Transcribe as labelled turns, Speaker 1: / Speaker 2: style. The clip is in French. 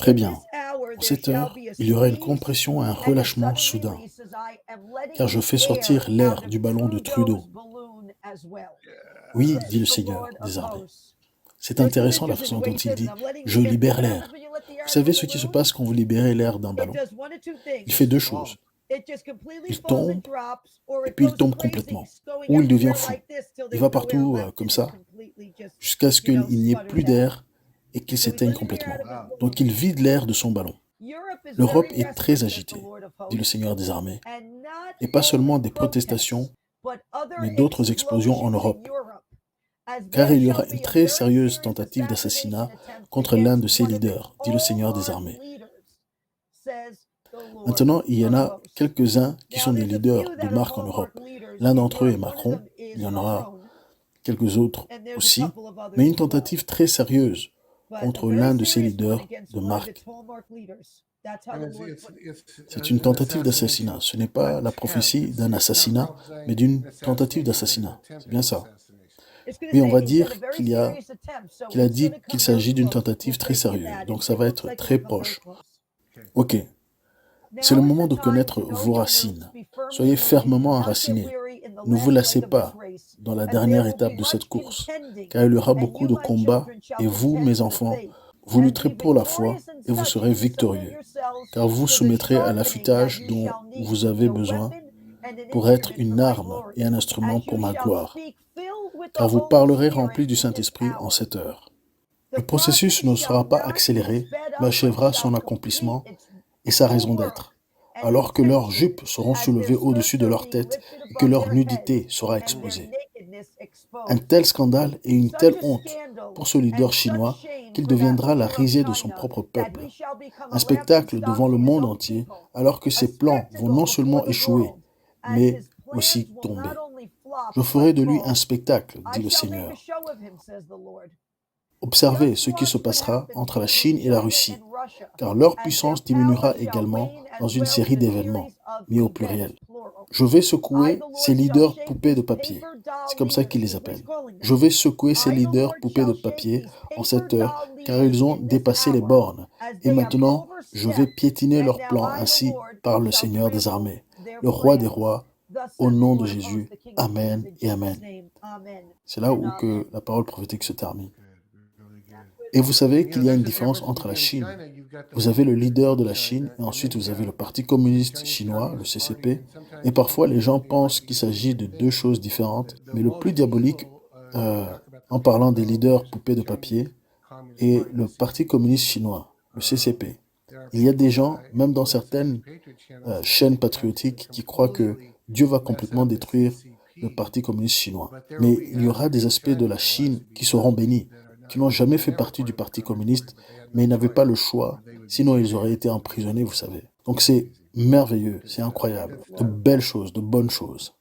Speaker 1: Très bien. En cette heure, il y aura une compression et un relâchement soudain, car je fais sortir l'air du ballon de Trudeau. Oui, dit le Seigneur des armées. C'est intéressant la façon dont il dit « je libère l'air ». Vous savez ce qui se passe quand vous libérez l'air d'un ballon? Il fait deux choses. Il tombe, et puis il tombe complètement. Ou il devient fou. Il va partout comme ça, jusqu'à ce qu'il n'y ait plus d'air et qu'il s'éteigne complètement. Donc il vide l'air de son ballon. L'Europe est très agitée, dit le Seigneur des armées. Et pas seulement des protestations, mais d'autres explosions en Europe. Car il y aura une très sérieuse tentative d'assassinat contre l'un de ses leaders, dit le Seigneur des armées. Maintenant, il y en a quelques-uns qui sont des leaders de marque en Europe. L'un d'entre eux est Macron, il y en aura quelques autres aussi, mais une tentative très sérieuse contre l'un de ses leaders de marque. C'est une tentative d'assassinat. Ce n'est pas la prophétie d'un assassinat, mais d'une tentative d'assassinat. C'est bien ça. Oui, on va dire qu'il a dit qu'il s'agit d'une tentative très sérieuse. Donc ça va être très proche. Ok. C'est le moment de connaître vos racines. Soyez fermement enracinés. Ne vous lassez pas dans la dernière étape de cette course, car il y aura beaucoup de combats, et vous, mes enfants, vous lutterez pour la foi et vous serez victorieux, car vous soumettrez à l'affûtage dont vous avez besoin pour être une arme et un instrument pour ma gloire, car vous parlerez remplis du Saint-Esprit en cette heure. Le processus ne sera pas accéléré, mais achèvera son accomplissement et sa raison d'être, alors que leurs jupes seront soulevées au-dessus de leur tête et que leur nudité sera exposée. Un tel scandale et une telle honte pour ce leader chinois qu'il deviendra la risée de son propre peuple. Un spectacle devant le monde entier, alors que ses plans vont non seulement échouer, mais aussi tomber. Je ferai de lui un spectacle, dit le Seigneur. Observez ce qui se passera entre la Chine et la Russie, car leur puissance diminuera également dans une série d'événements, mis au pluriel. Je vais secouer ces leaders poupées de papier. C'est comme ça qu'ils les appellent. Je vais secouer ces leaders poupées de papier en cette heure, car ils ont dépassé les bornes. Et maintenant, je vais piétiner leurs plans, ainsi par le Seigneur des armées, le Roi des rois, au nom de Jésus. Amen et Amen. C'est là où que la parole prophétique se termine. Et vous savez qu'il y a une différence entre la Chine. Vous avez le leader de la Chine, et ensuite vous avez le Parti communiste chinois, le CCP. Et parfois, les gens pensent qu'il s'agit de deux choses différentes. Mais le plus diabolique, en parlant des leaders poupées de papier, est le Parti communiste chinois, le CCP. Il y a des gens, même dans certaines chaînes patriotiques, qui croient que Dieu va complètement détruire le Parti communiste chinois. Mais il y aura des aspects de la Chine qui seront bénis, qui n'ont jamais fait partie du Parti communiste, mais ils n'avaient pas le choix, sinon ils auraient été emprisonnés, vous savez. Donc c'est merveilleux, c'est incroyable, de belles choses, de bonnes choses.